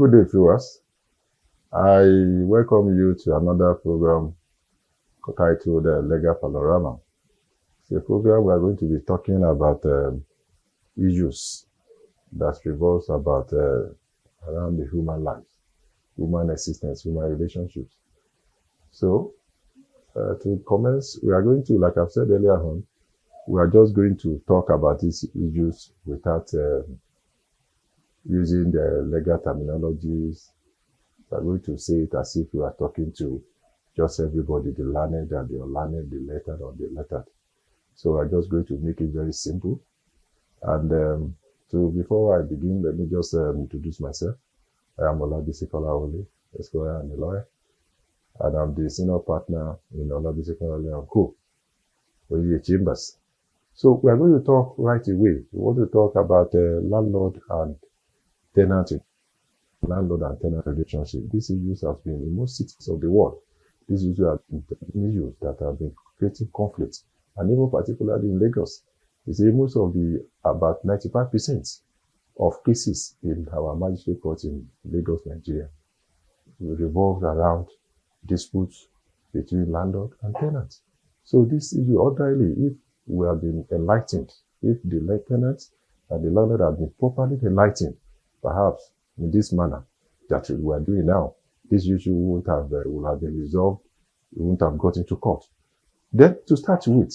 Good day, viewers. I welcome you to another program titled Legal Panorama. It's a program we are going to be talking about issues that revolves about around the human life, human existence, human relationships. So, to commence, we are going to, like I've said earlier on, we are just going to talk about these issues without using the legal terminologies. We are going to say it as if we are talking to just everybody, the learned and the unlearned, the lettered and the lettered. So I'm just going to make it very simple. And before I begin, let me just introduce myself. I am Alhaji Oseni Adebimpe, I'm a lawyer, and I'm the senior partner in Alhaji Oseni Adebimpe with Chambers. So we are going to talk right away. We want to talk about landlord and tenant relationship. These issues have been in most cities of the world. These issues have been issues that have been creating conflict, and even particularly in Lagos. You see, most of about 95% of cases in our magistrate court in Lagos, Nigeria, revolve around disputes between landlord and tenant. So this issue, ordinarily, if we have been enlightened, if the tenant and the landlord have been properly enlightened, perhaps in this manner that we are doing now, this issue would have been resolved, we wouldn't have got into court. Then, to start with,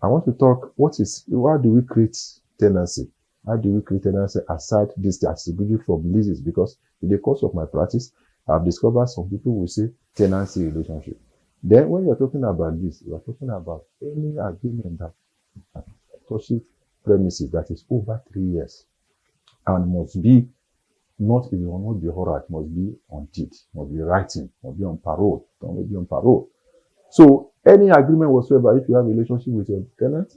I want to talk, why do we create tenancy? How do we create tenancy aside this distribution from leases? Because in the course of my practice, I've discovered some people will say tenancy relationship. Then, when you're talking about this, you're talking about any agreement that touches premises that is over 3 years and must be it will not be oral, it must be on deed, must be writing, must be on parole, must be on parole. So any agreement whatsoever, if you have a relationship with your tenant,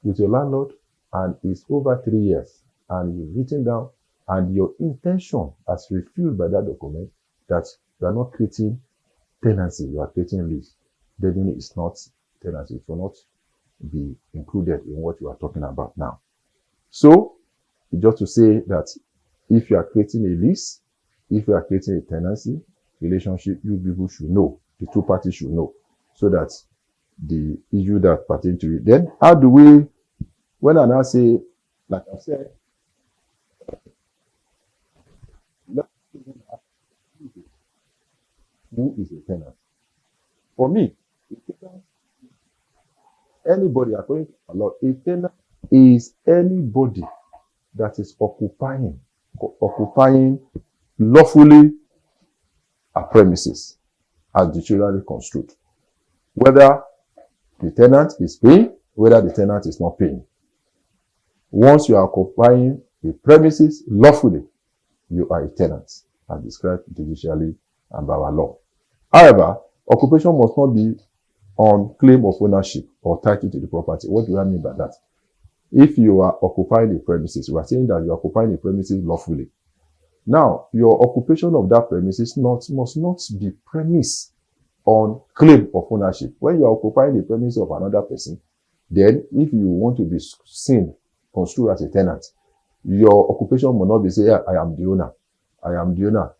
with your landlord, and it's over 3 years, and you've written down, and your intention as revealed by that document that you are not creating tenancy, you are creating lease, then it's not tenancy, it will not be included in what you are talking about now. So, just to say that if you are creating a lease, if you are creating a tenancy relationship, you people should know, the two parties should know, so that the issue that pertain to it. Then, how do we, when I now say, like I said, who is a tenant? For me, anybody, according to the law, a tenant is anybody that is occupying lawfully a premises as dictionary construed. Whether the tenant is paying, whether the tenant is not paying. Once you are occupying a premises lawfully, you are a tenant, as described judicially and by our law. However, occupation must not be on claim of ownership or title to the property. What do I mean by that? If you are occupying the premises, we are saying that you are occupying the premises lawfully. Now, your occupation of that premises must not be premised on claim of ownership. When you are occupying the premises of another person, then if you want to be seen, construed as a tenant, your occupation must not be say, I am the owner,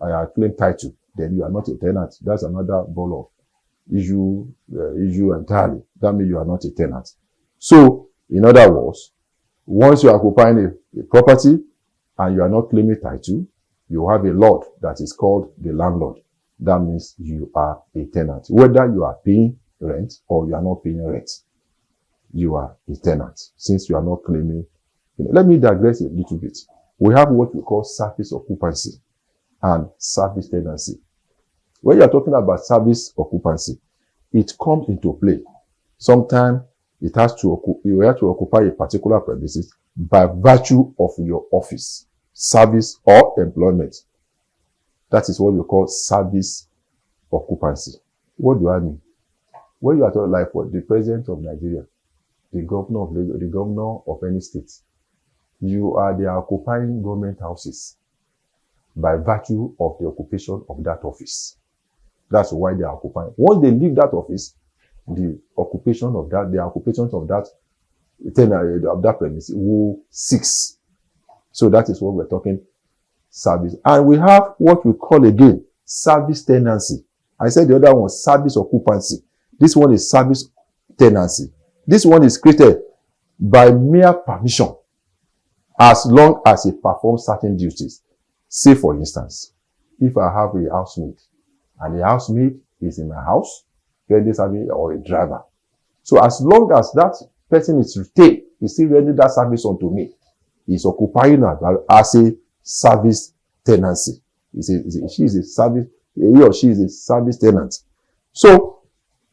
I claim title. Then you are not a tenant. That's another ball of issue entirely. That means you are not a tenant. So, in other words, once you are occupying a property and you are not claiming title, you have a lord that is called the landlord. That means you are a tenant. Whether you are paying rent or you are not paying rent, you are a tenant since you are not claiming. Let me digress a little bit. We have what we call service occupancy and service tenancy. When you are talking about service occupancy, it comes into play. Sometimes you have to occupy a particular premises by virtue of your office, service, or employment. That is what we call service occupancy. What do I mean? When you are talking like what the president of Nigeria, the governor of Lagos, the governor of any state, they are occupying government houses by virtue of the occupation of that office. That's why they are occupying. Once they leave that office, the occupation of that tenant of that premise will cease. So that is what we're talking service. And we have what we call again service tenancy. I said the other one was service occupancy. This one is service tenancy. This one is created by mere permission as long as it performs certain duties. Say, for instance, if I have a housemaid and the housemaid is in my house, rendering service, or a driver. So as long as that person is retained, is still rendering that service unto me, is occupying as a service tenancy. She is a service, he or she is a service tenant. So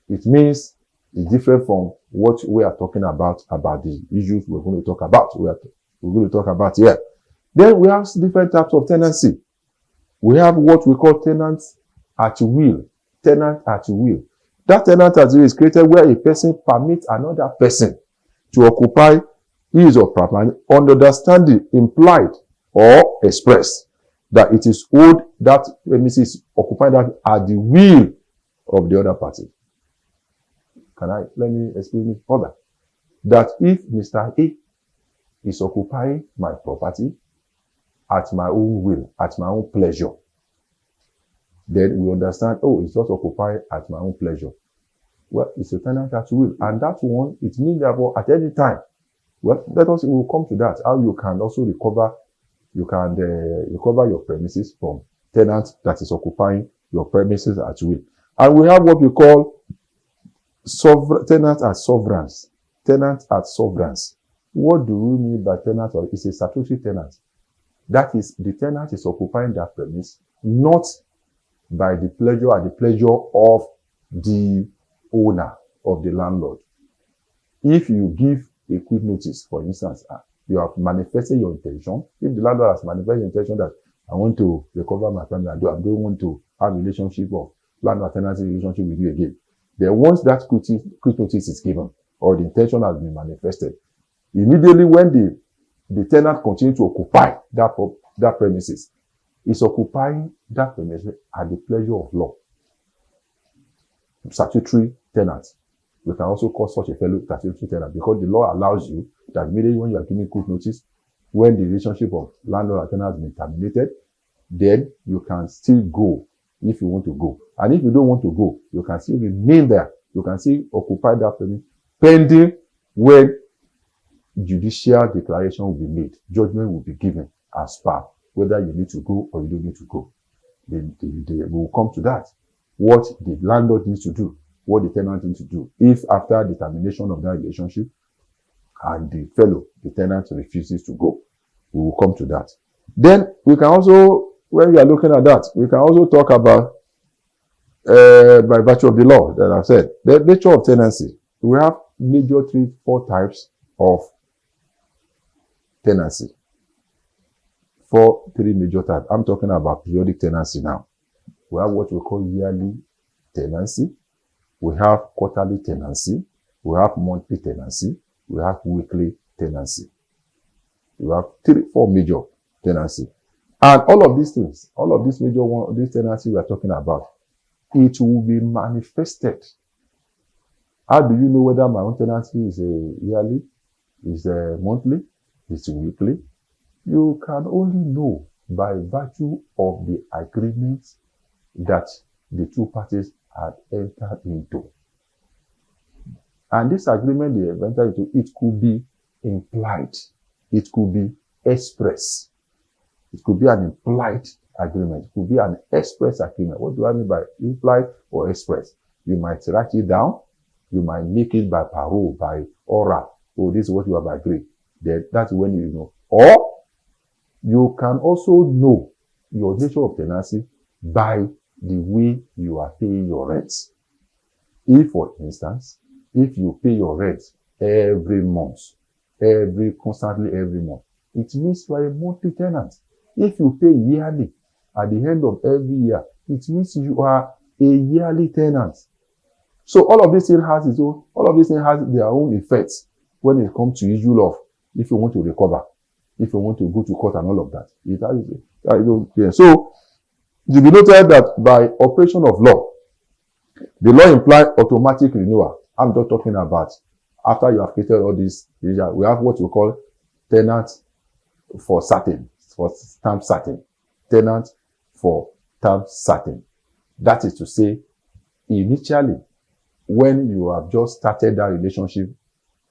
it means it's different from what we are talking about the issues we're going to talk about. We're going to talk about here. Then we have different types of tenancy. We have what we call tenants at will. Tenant at will. That tenant at will is created where a person permits another person to occupy his or property on understanding implied or expressed that it is owed that premises occupied at the will of the other party. Let me explain it further. That if Mr. A is occupying my property at my own will, at my own pleasure, then we understand, oh, it's not occupied at my own pleasure. Well, it's a tenant at will. And that one, it means that at any time, well, we will come to that, how you can also recover, recover your premises from tenant that is occupying your premises at will. And we have what we call tenant as sovereigns. Tenant as sovereigns. What do we mean by tenant? It's a statutory tenant. That is, the tenant is occupying that premise, not by the pleasure or the pleasure of the owner, of the landlord. If you give a quick notice, for instance, you have manifested your intention. If the landlord has manifested the intention that I want to recover my family, I don't want to have a relationship of landlord-tenancy relationship with you again. Then once that quick notice is given, or the intention has been manifested, immediately when the tenant continues to occupy that premises, is occupying that premises at the pleasure of law. Statutory tenant. We can also call such a fellow statutory tenant because the law allows you that immediately when you are giving quick notice, when the relationship of landlord and tenant has been terminated, then you can still go if you want to go. And if you don't want to go, you can still remain there. You can still occupy that premise pending when judicial declaration will be made. Judgment will be given as per whether you need to go or you don't need to go. They will come to that. What the landlord needs to do, what the tenant needs to do. If after the termination of that relationship and the tenant refuses to go, we will come to that. Then we can also, when we are looking at that, we can also talk about, by virtue of the law that I've said, the nature of tenancy. We have major 4 types of tenancy. 3 major types. I'm talking about periodic tenancy now. We have what we call yearly tenancy. We have quarterly tenancy. We have monthly tenancy. We have weekly tenancy. We have 4 major tenancy. And all of these things, all of these these tenancy we are talking about, it will be manifested. How do you know whether my own tenancy is a yearly, is a monthly, is a weekly? You can only know by virtue of the agreements that the 2 parties had entered into. And this agreement they have entered into, it could be implied. It could be express. It could be an implied agreement. It could be an express agreement. What do I mean by implied or express? You might write it down. You might make it by parole, by oral. Oh, this is what you have agreed. Then that's when you know. Or you can also know your nature of tenancy by the way you are paying your rents. If, for instance, if you pay your rent every month, constantly every month, it means you are a monthly tenant. If you pay yearly, at the end of every year, it means you are a yearly tenant. So all of this thing has their own effects when it comes to issue of if you want to recover, if you want to go to court and all of that. So you be noted that by operation of law, the law implies automatic renewal. I'm not talking about after you have created all this. We have what we call tenant for time certain. tenant for term certain. That is to say, initially, when you have just started that relationship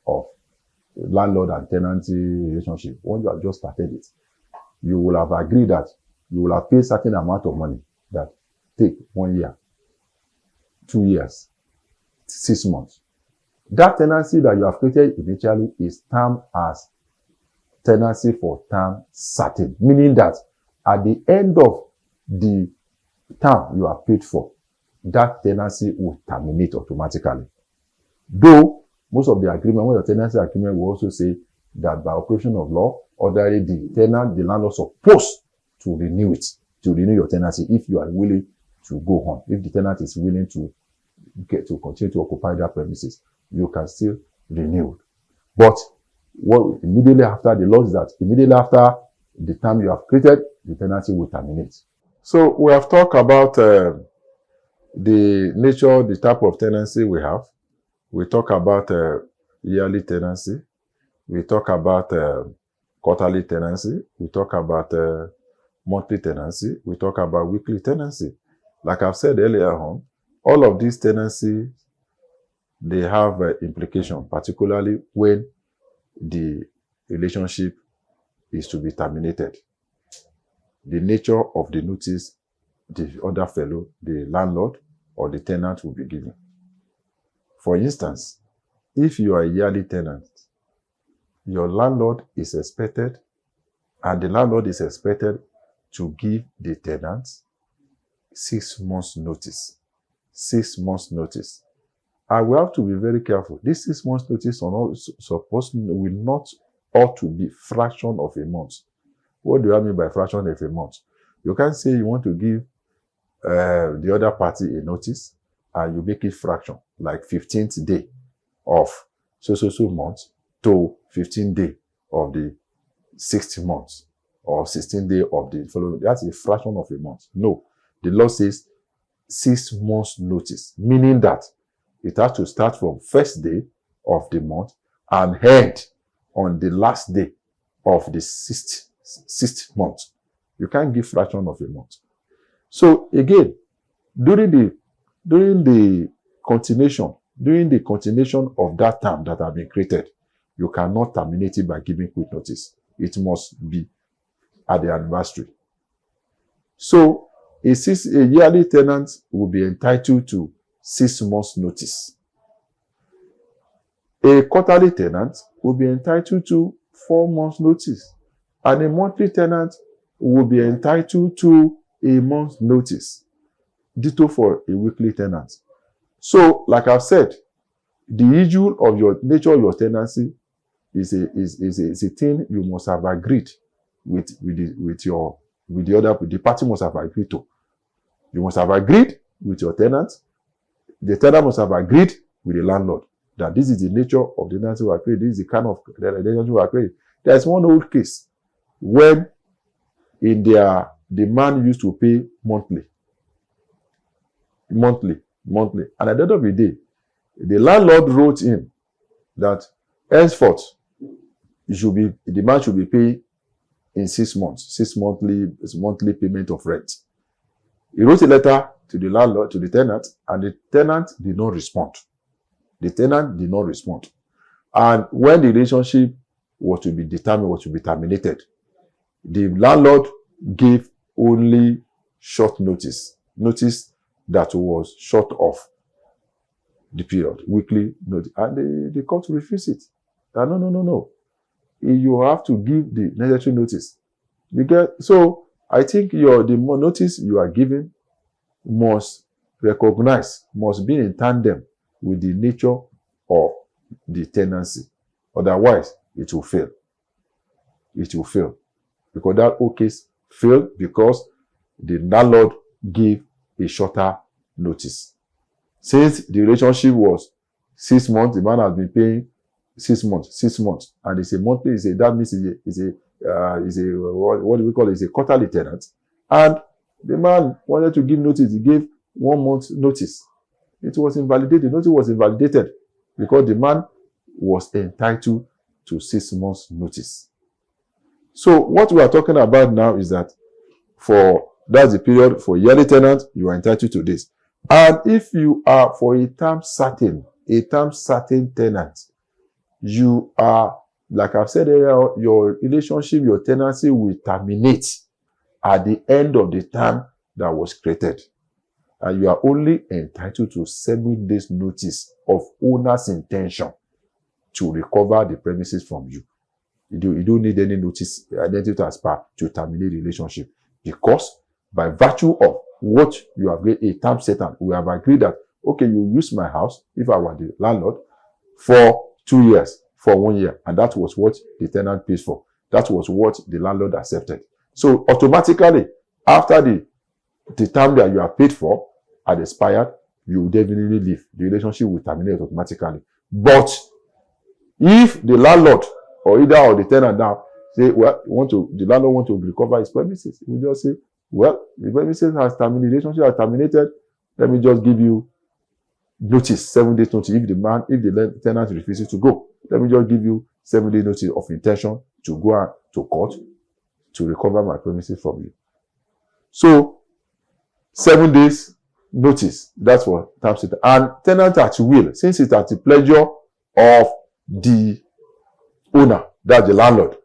of landlord and tenancy relationship, when you have just started it, you will have agreed that you will have paid certain amount of money that take 1 year, 2 years, 6 months. That tenancy that you have created initially is termed as tenancy for term certain, meaning that at the end of the term you have paid for, that tenancy will terminate automatically. Though most of the agreement, when your tenancy agreement will also say that by operation of law, ordinarily the landlord is supposed to renew it, to renew your tenancy if you are willing to go on. If the tenant is willing to continue to occupy that premises, you can still renew. But what immediately after the law is that immediately after the time you have created, the tenancy will terminate. So we have talked about the nature, the type of tenancy we have. We talk about yearly tenancy. We talk about quarterly tenancy. We talk about monthly tenancy. We talk about weekly tenancy. Like I've said earlier on, all of these tenancies, they have implication, particularly when the relationship is to be terminated. The nature of the notice the other fellow, the landlord or the tenant, will be given. For instance, if you are a yearly tenant, your landlord is expected, and the landlord is expected to give the tenant 6 months notice. 6 months notice. And we have to be very careful. This 6 months notice will not ought to be fraction of a month. What do I mean by fraction of a month? You can't say you want to give the other party a notice and you make it fraction, like 15th day of so month to 15th day of the 6th month or 16th day of the following. That's a fraction of a month. No, the law says 6 months notice, meaning that it has to start from first day of the month and end on the last day of the sixth month. You can't give fraction of a month. So again, during the continuation of that term that have been created, you cannot terminate it by giving quick notice. It must be at the anniversary. So a yearly tenant will be entitled to 6 months notice. A quarterly tenant will be entitled to 4 months notice. And a monthly tenant will be entitled to a month's notice. Ditto for a weekly tenant. So, like I've said, the issue of your nature of your tenancy is a thing you must have agreed with the party must have agreed to. You must have agreed with your tenant. The tenant must have agreed with the landlord that this is the nature of the tenancy we are creating. This is the kind of relationship we are creating. There is one old case when the man used to pay monthly. And at the end of the day, the landlord wrote in that henceforth the man should be paid in 6 months, 6 monthly payment of rent. He wrote a letter to the landlord, to the tenant, and the tenant did not respond. And when the relationship was to be determined, was to be terminated, the landlord gave only short notice that was short of the period, weekly notice. And the court refused it. That no. You have to give the necessary notice. So I think the notice you are giving must be in tandem with the nature of the tenancy. Otherwise, it will fail. Because that whole case failed because the landlord gave a shorter notice. Since the relationship was 6 months, the man has been paying 6 months, and it's a monthly. That means what do we call it? It's a quarterly tenant, and the man wanted to give notice. He gave 1 month notice. It was invalidated. Notice was invalidated because the man was entitled to 6 months notice. So what we are talking about now is that that's the period for yearly tenant, you are entitled to this. And if you are for a term certain tenant, you are, like I've said earlier, your relationship, your tenancy will terminate at the end of the term that was created. And you are only entitled to 7 days notice of owner's intention to recover the premises from you. You don't need any notice identity as per to terminate the relationship, because by virtue of what you have agreed, a term set, and we have agreed that, okay, you use my house, if I were the landlord, for 2 years, for 1 year, and that was what the tenant pays for. That was what the landlord accepted. So automatically, after the time that you are paid for had expired, you will definitely leave. The relationship will terminate automatically. But if the landlord or either or the tenant now say, well, the landlord want to recover his premises, he will just say, well, the premises has terminated, the relationship has terminated, let me just give you notice, 7 days notice. If the tenant refuses to go, let me just give you 7 days notice of intention to go out to court to recover my premises from you. So 7 days notice, that's what term set. And tenant at will, since it's at the pleasure of the owner, that's the landlord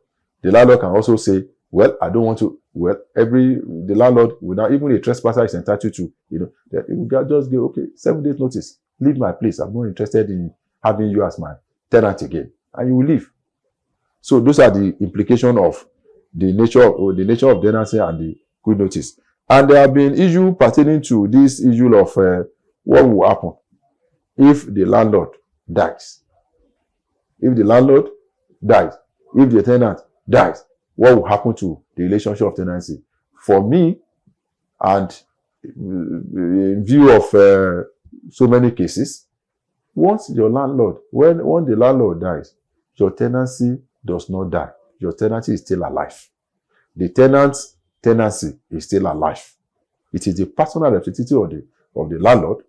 can also say, well, I don't want to, well, the landlord will now, even a trespasser is entitled to, that it will just give, okay, 7 days notice, leave my place, I'm not interested in having you as my tenant again, and you will leave. So those are the implications of the nature of tenancy and the good notice. And there have been issues pertaining to this issue of what will happen if the landlord dies. If the landlord dies, if the tenant dies, what will happen to the relationship of tenancy? For me, and in view of so many cases, once the landlord dies, your tenancy does not die. Your tenancy is still alive. The tenant's tenancy is still alive. It is the personal representative of the landlord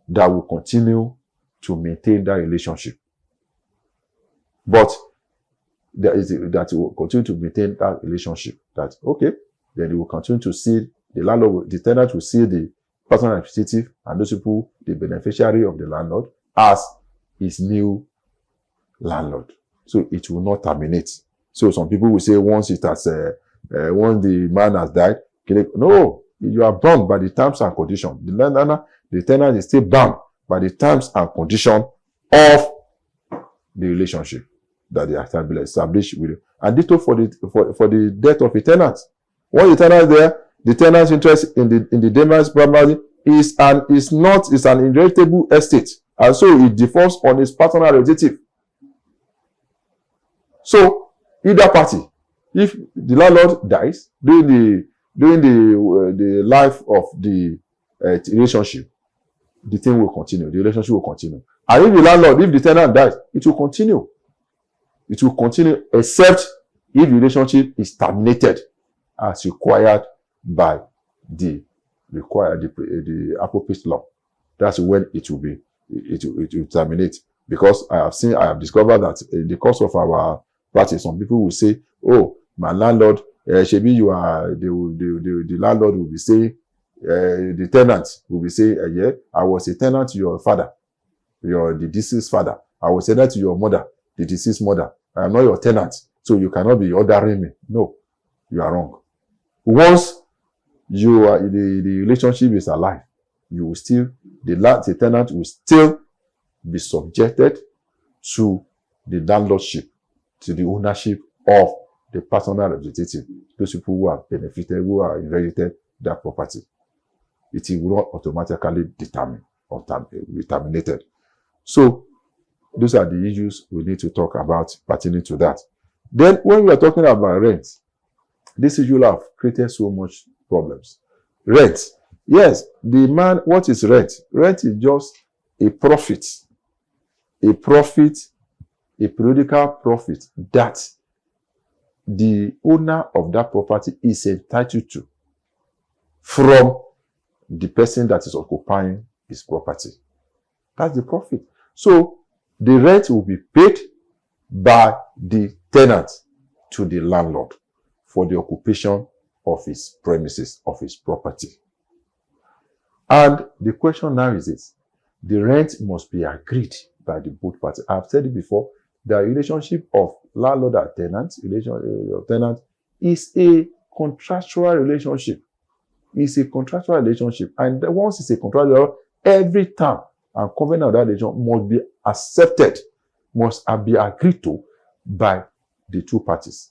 that will continue to maintain that relationship. But that will continue to maintain that relationship. That, okay, then they will continue to see the tenant will see the personal representative and those people, the beneficiary of the landlord, as his new landlord. So it will not terminate. So some people will say once the man has died, no, you are bound by the terms and conditions. The tenant is still bound by the terms and conditions of the relationship that they are established with you. And this for the death of a tenant. Once the tenant is there, the tenant's interest in the demand's property is an inheritable estate, and so it defaults on its personal representative. So either party, if the landlord dies during the life of the relationship, the thing will continue. The relationship will continue. And if the tenant dies, it will continue. It will continue except if the relationship is terminated as required by the appropriate law. That's when it will terminate. Because I have discovered that in the course of our practice, some people will say, oh, my landlord, Shebi, the landlord will be saying, the tenant will be saying, yeah, I was a tenant to your father, the deceased father. I was a tenant to your mother, the deceased mother. I am not your tenant, so you cannot be ordering me. No, you are wrong. Once the relationship is alive, the tenant will still be subjected to the landlordship, to the ownership of the personal representative, those people who have benefited, who are inherited that property. It will not automatically determine or be terminated. So those are the issues we need to talk about pertaining to that. Then when we are talking about rent, this issue have created so much problems. Rent. Yes, what is rent? Rent is just a profit. A periodical profit that the owner of that property is entitled to from the person that is occupying his property. That's the profit. So the rent will be paid by the tenant to the landlord for the occupation of his premises, of his property. And the question now is this: the rent must be agreed by the both parties. I've said it before, the relationship of landlord and tenant, tenant is a contractual relationship. It's a contractual relationship. And once it's a contractual, every term and covenant of that relationship must be accepted, must be agreed to by the two parties.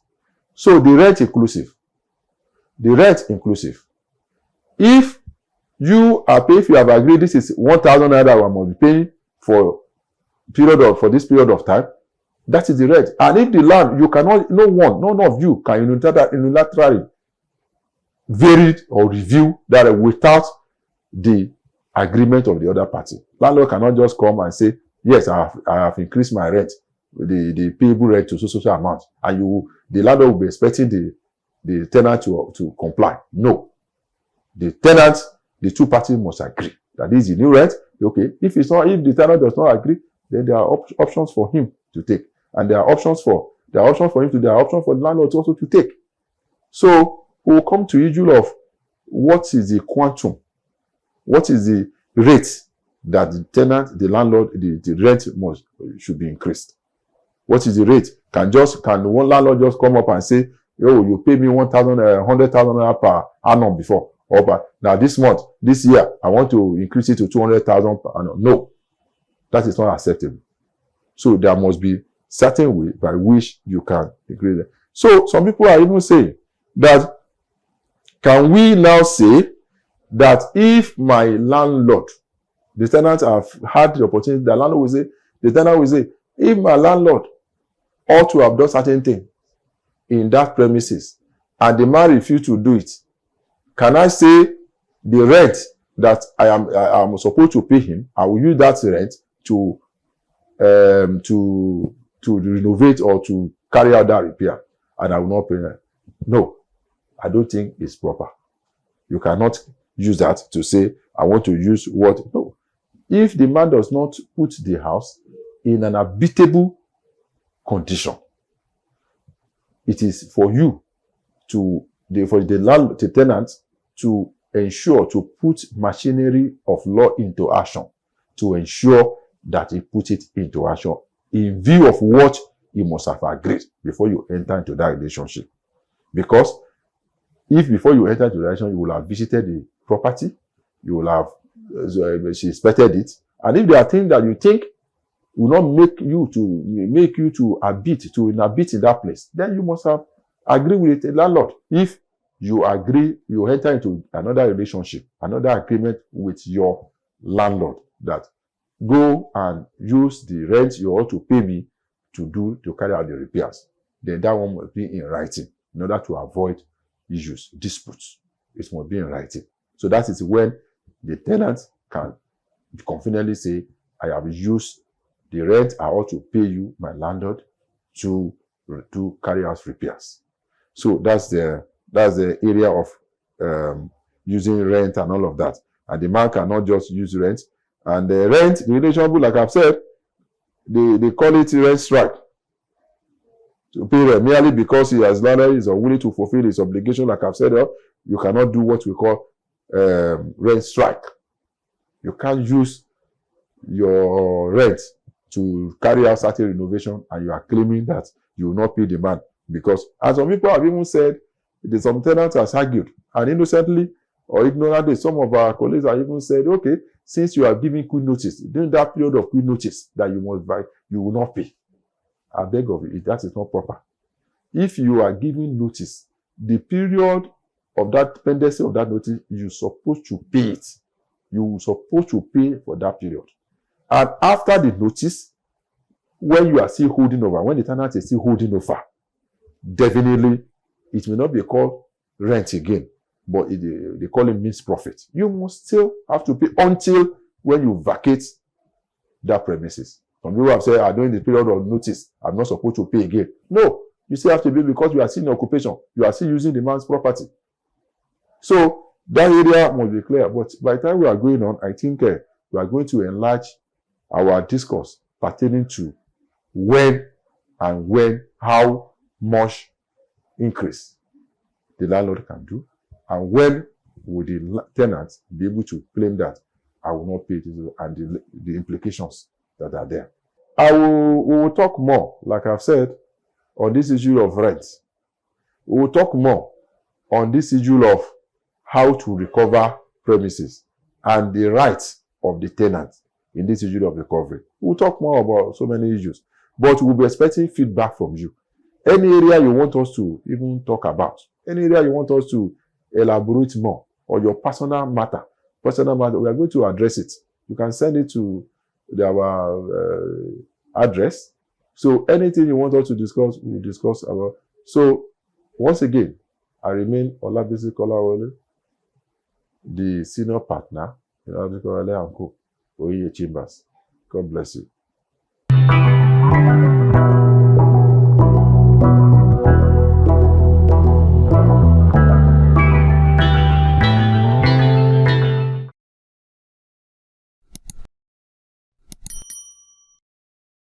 So the rent inclusive. The rent inclusive. If you have agreed this is 1,000 naira I must be paying for this period of time, that is the rent. And if the land, you cannot, none of you can unilaterally vary or review that without the agreement of the other party. Landlord cannot just come and say, yes, I have increased my rent, the payable rent to so amount, and the landlord will be expecting the tenant to comply. No. The tenant, the two parties must agree that this is the new rent. Okay, if the tenant does not agree, then there are options for him to take, and there are options for him to. There are options for the landlord also to take. So we'll come to the issue of what is the quantum, what is the rate that the tenant, the landlord, the rent should be increased. What is the rate? Can one landlord just come up and say, "Oh, you pay me 100,000 per annum before, or now this year, I want to increase it to 200,000 per annum"? No, that is not acceptable. So there must be certain way by which you can increase it. So some people are even saying that, can we now say that if my landlord, the tenant have had the opportunity, the tenant will say, if my landlord ought to have done certain things in that premises and the man refuse to do it, can I say the rent that I am supposed to pay him, I will use that rent to renovate or to carry out that repair, and I will not pay rent? No, I don't think it's proper. You cannot use that to say, I want to use what? No. If the man does not put the house in an habitable condition, it is for you for the tenant to ensure to put machinery of law into action, to ensure that he put it into action in view of what he must have agreed before you enter into that relationship. Because if before you enter into the relationship, you will have visited the property, you will have inspected it, and if there are things that you think will not make you to inhabit in that place, then you must have agreed with the landlord. If you agree, you enter into another relationship, another agreement with your landlord that go and use the rent you ought to pay me to carry out the repairs, then that one must be in writing in order to avoid issues, disputes. It must be in writing. So that is when the tenant can confidently say, I have used the rent I ought to pay you, my landlord, to carry out repairs. So that's the area of using rent and all of that. And the man cannot just use rent. And the rent, the relationship, like I've said, they call it rent strike. To pay rent merely because he has landlord is unwilling to fulfill his obligation, like I've said, you cannot do what we call rent strike. You can't use your rent to carry out certain renovation, and you are claiming that you will not pay the man. Because, as some people have even said, some tenants has argued, and innocently or ignorantly, some of our colleagues have even said, okay, since you are giving quick notice, during that period of quick notice that you must buy, you will not pay. I beg of you, that is not proper. If you are giving notice, the period of that pendency of that notice, you're supposed to pay it. You're supposed to pay for that period. And after the notice, when you are still holding over, when the tenant is still holding over, definitely it may not be called rent again, but they call it means profit. You must still have to pay until when you vacate that premises. Some people have said, during the period of notice, I'm not supposed to pay again. No, you still have to pay because you are still in occupation. You are still using the man's property. So that area must be clear. But by the time we are going on, I think we are going to enlarge our discourse pertaining to when, how much increase the landlord can do, and when will the tenant be able to claim that I will not pay it, and the implications that are there. We will talk more, like I've said, on this issue of rent. We will talk more on this issue of how to recover premises and the rights of the tenant in this issue of recovery. We'll talk more about so many issues, but we'll be expecting feedback from you. Any area you want us to even talk about, any area you want us to elaborate more, or your personal matter, we are going to address it. You can send it to our address. So anything you want us to discuss, we'll discuss about. So once again, I remain Olabisi Kolawole, the senior partner in Alinko Oye Chambers. God bless you.